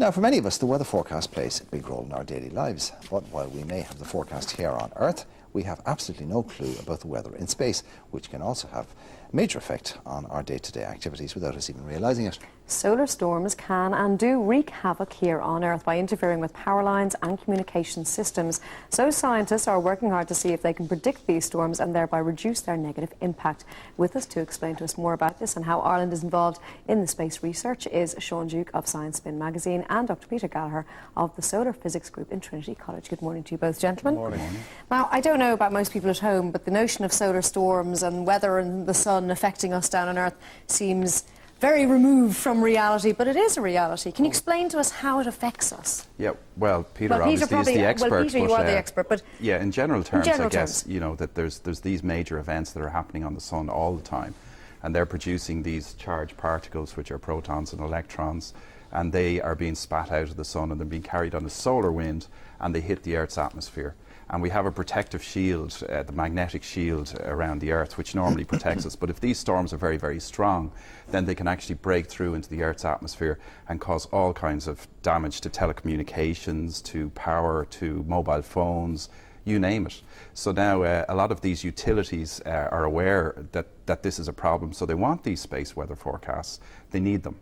Now, for many of us, the weather forecast plays a big role in our daily lives. But while we may have the forecast here on Earth, we have absolutely no clue about the weather in space, which can also have a major effect on our day-to-day activities without us even realising it. Solar storms can and do wreak havoc here on Earth by interfering with power lines and communication systems. So scientists are working hard to see if they can predict these storms and thereby reduce their negative impact. With us to explain to us more about this and how Ireland is involved in the space research is Sean Duke of Science Spin magazine and Dr. Peter Gallagher of the Solar Physics Group in Trinity College. Good morning to you both, gentlemen. Good morning. Now, I don't know about most people at home, but the notion of solar storms and weather and the sun affecting us down on Earth seems very removed from reality, but it is a reality. Can you explain to us how it affects us? Yeah, well, Peter obviously probably, is the expert. Well, Peter, you are the expert, but yeah, in general terms, I guess, you know, that there's these major events that are happening on the sun all the time, and they're producing these charged particles, which are protons and electrons, and they are being spat out of the sun, and they're being carried on a solar wind, and they hit the Earth's atmosphere. And we have a protective shield, the magnetic shield around the Earth, which normally protects us. But if these storms are very, very strong, then they can actually break through into the Earth's atmosphere and cause all kinds of damage to telecommunications, to power, to mobile phones, you name it. So now a lot of these utilities are aware that this is a problem, so they want these space weather forecasts. They need them.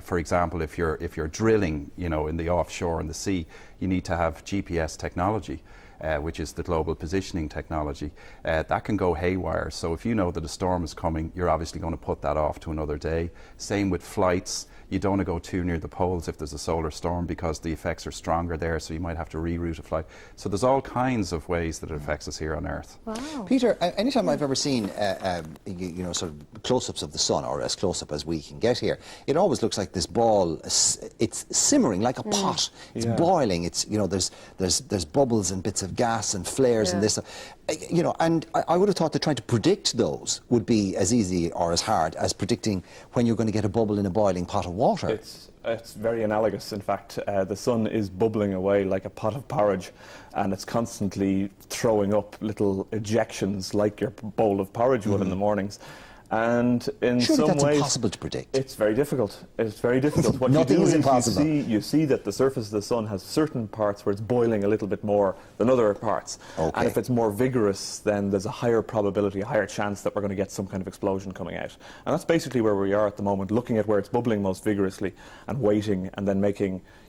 For example, if you're drilling, you know, in the offshore in the sea, you need to have GPS technology. Which is the global positioning technology, that can go haywire. So if you know that a storm is coming, you're obviously going to put that off to another day. Same with flights. You don't want to go too near the poles if there's a solar storm because the effects are stronger there, so you might have to reroute a flight. So there's all kinds of ways that it affects us here on Earth. Wow. Peter, anytime I've ever seen you know, sort of close-ups of the sun, or as close-up as we can get here, it always looks like this ball, it's simmering like a pot. It's boiling. It's, you know, there's bubbles and bits of gas and flares and this. You know, and I would have thought that trying to predict those would be as easy or as hard as predicting when you're going to get a bubble in a boiling pot of water. It's very analogous. In fact, the sun is bubbling away like a pot of porridge, and it's constantly throwing up little ejections like your bowl of porridge would in the mornings. And in Surely some that's ways, impossible to predict. It's very difficult. It's very difficult. What Nothing you do is is impossible. you see that the surface of the sun has certain parts where it's boiling a little bit more than other parts. Okay. And if it's more vigorous, then there's a higher probability, a higher chance that we're going to get some kind of explosion coming out. And that's basically where we are at the moment, looking at where it's bubbling most vigorously and waiting, and then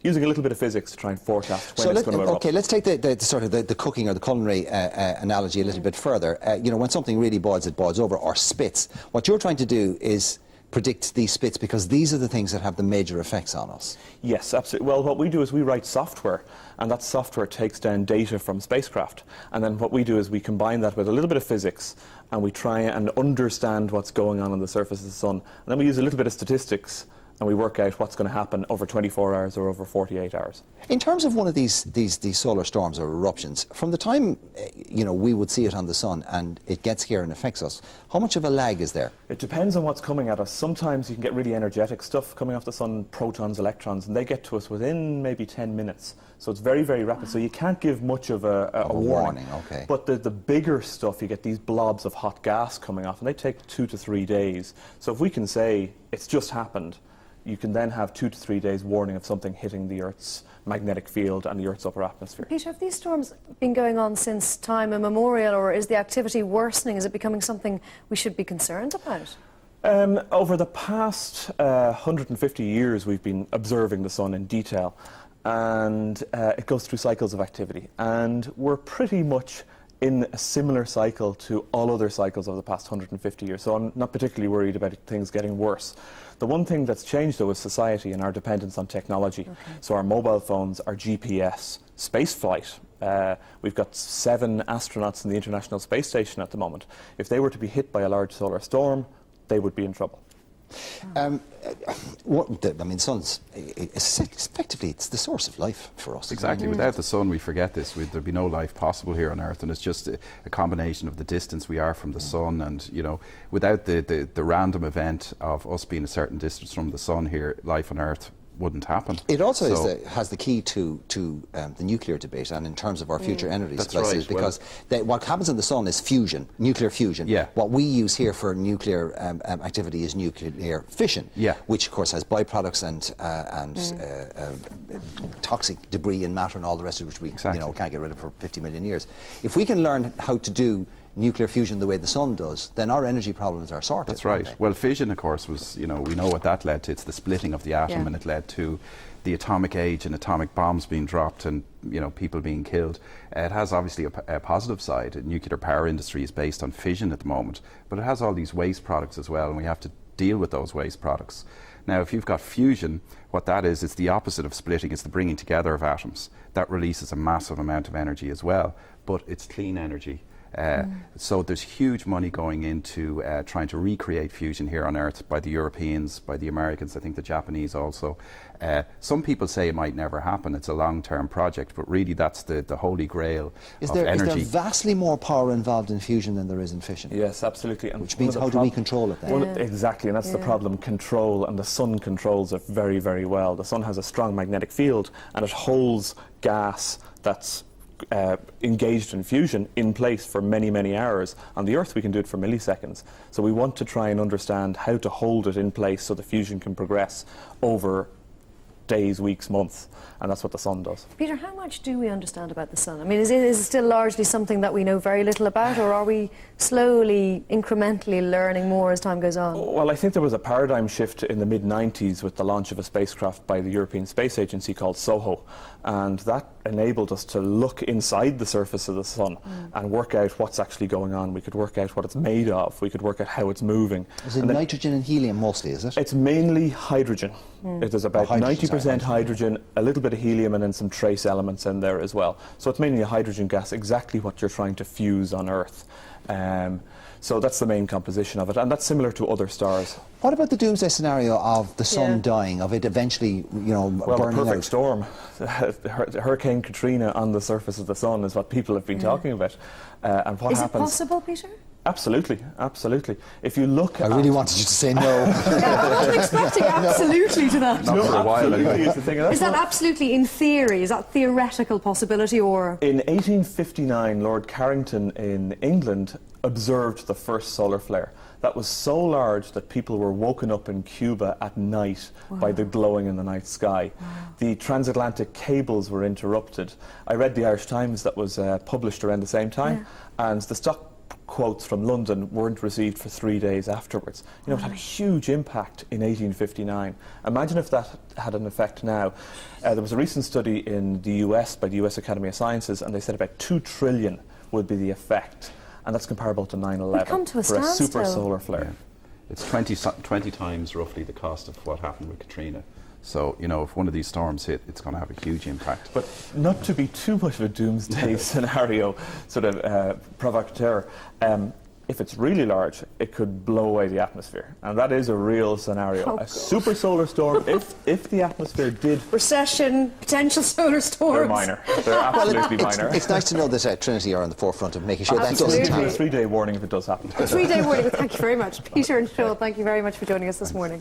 using a little bit of physics to try and forecast when it's going to erupt. Okay, let's take the sort of the cooking or the culinary analogy a little bit further. You know, when something really boils, it boils over or spits. What you're trying to do is predict these spits because these are the things that have the major effects on us. Yes, absolutely. Well, what we do is we write software, and that software takes down data from spacecraft. And then what we do is we combine that with a little bit of physics, and we try and understand what's going on the surface of the sun. And then we use a little bit of statistics, and we work out what's going to happen over 24 hours or over 48 hours. In terms of one of these solar storms or eruptions, from the time you know, we would see it on the sun and it gets here and affects us, how much of a lag is there? It depends on what's coming at us. Sometimes you can get really energetic stuff coming off the sun, protons, electrons, and they get to us within maybe 10 minutes. So it's very, very rapid. So you can't give much of a warning. Okay. But the bigger stuff, you get these blobs of hot gas coming off, and they take 2 to 3 days. So if we can say it's just happened, you can then have 2 to 3 days warning of something hitting the Earth's magnetic field and the Earth's upper atmosphere. Peter, have these storms been going on since time immemorial, or is the activity worsening? Is it becoming something we should be concerned about? Over the past 150 years, we've been observing the sun in detail, and it goes through cycles of activity. And we're pretty much in a similar cycle to all other cycles of the past 150 years. So I'm not particularly worried about things getting worse. The one thing that's changed, though, is society and our dependence on technology. Okay. So our mobile phones, our GPS, space flight. We've got 7 astronauts in the International Space Station at the moment. If they were to be hit by a large solar storm, they would be in trouble. I mean, sun's effectively it's the source of life for us. Exactly. Without the sun, we forget this. There'd be no life possible here on Earth, and it's just a combination of the distance we are from the sun, and you know, without the random event of us being a certain distance from the sun here, life on Earth wouldn't happen. It also has the key to the nuclear debate, and in terms of our future energy supplies, because what happens in the sun is fusion, nuclear fusion. Yeah. What we use here for nuclear activity is nuclear fission, which of course has byproducts and toxic debris and matter and all the rest of which we can't get rid of for 50 million years. If we can learn how to do nuclear fusion the way the sun does, then our energy problems are sorted. That's right. Well, fission, of course, was, we know what that led to. It's the splitting of the atom, and it led to the atomic age and atomic bombs being dropped and, people being killed. It has obviously a positive side. The nuclear power industry is based on fission at the moment, but it has all these waste products as well, and we have to deal with those waste products. Now, if you've got fusion, what that is, it's the opposite of splitting. It's the bringing together of atoms. That releases a massive amount of energy as well, but it's clean energy. So there's huge money going into trying to recreate fusion here on Earth by the Europeans, by the Americans, I think the Japanese also. Some people say it might never happen. It's a long-term project, but really that's the holy grail of energy. Is there vastly more power involved in fusion than there is in fission? Yes, absolutely. And which means how do we control it then? Exactly, and that's the problem, control, and the sun controls it very, very well. The sun has a strong magnetic field, and it holds gas that's engaged in fusion in place for many, many hours. On the Earth we can do it for milliseconds. So we want to try and understand how to hold it in place so the fusion can progress over days, weeks, months, and that's what the sun does. Peter, how much do we understand about the sun? I mean, is it still largely something that we know very little about, or are we slowly, incrementally learning more as time goes on? Well, I think there was a paradigm shift in the mid-90s with the launch of a spacecraft by the European Space Agency called SOHO, and that enabled us to look inside the surface of the sun and work out what's actually going on. We could work out what it's made of. We could work out how it's moving. Is it nitrogen and helium mostly, is it? It's mainly hydrogen. It is about 90% hydrogen, a little bit of helium, and then some trace elements in there as well. So it's mainly a hydrogen gas, exactly what you're trying to fuse on Earth. So that's the main composition of it, and that's similar to other stars. What about the doomsday scenario of the sun dying, of it eventually, burning out? Well, the perfect storm. Hurricane Katrina on the surface of the sun is what people have been talking about. And what happens? Is it possible, Peter? Absolutely, absolutely. If you look I really wanted you to say no. I wasn't expecting absolutely to that. Not for a while anyway. Is that absolutely in theory? Is that theoretical possibility, or? In 1859, Lord Carrington in England observed the first solar flare. That was so large that people were woken up in Cuba at night by the glowing in the night sky. The transatlantic cables were interrupted. I read the Irish Times that was published around the same time, and the stock quotes from London weren't received for 3 days afterwards. It had a huge impact in 1859. Imagine if that had an effect now. There was a recent study in the US by the US Academy of Sciences, and they said about 2 trillion would be the effect, and that's comparable to 9/11 for a super solar flare. It's 20 times roughly the cost of what happened with Katrina. So, if one of these storms hit, it's going to have a huge impact. But not to be too much of a doomsday scenario, sort of provocateur, if it's really large, it could blow away the atmosphere. And that is a real scenario. A super solar storm, if the atmosphere did... Recession, potential solar storms. They're minor. They're absolutely minor. It's nice to know that Trinity are on the forefront of making sure that doesn't happen. A 3-day warning if it does happen. A 3-day warning. Thank you very much. Peter and Phil, thank you very much for joining us this morning.